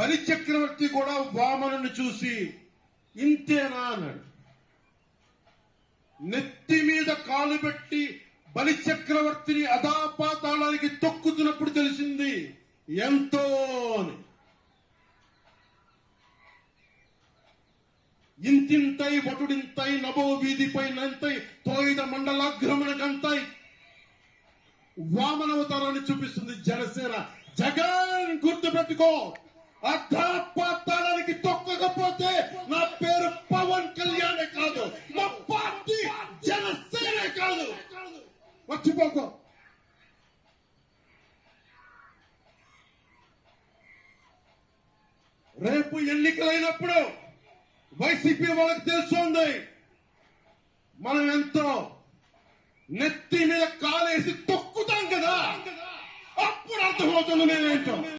బలి చక్రవర్తి కూడా వామనుని చూసి ఇంతేనా అన్నాడు. నెత్తి మీద కాలు పెట్టి బలి చక్రవర్తిని అధాపాతాళానికి తొక్కుతున్నప్పుడు తెలిసింది ఎంతో అని. ఇంతింతై వటుడింతై నభో వీధిపై నంతై తోయిద మండలాగ్రమణకంతై వామనవతారాన్ని చూపిస్తుంది జనసేన. జగన్ గుర్తుపెట్టుకో, అధాపాతాళానికి తొక్కకపోతే నా పేరు పవన్ కళ్యాణే కాదు, నా పార్టీ జనసేనే కాదు, మర్చిపోకో. రేపు ఎన్నికలైనప్పుడు వైసీపీ వాళ్ళకి తెలుస్తుంది మనం ఎంతో. నెత్తి మీద కాలేసి తొక్కుతాం కదా, అప్పుడు అర్థమవుతుంది నేనేంటో.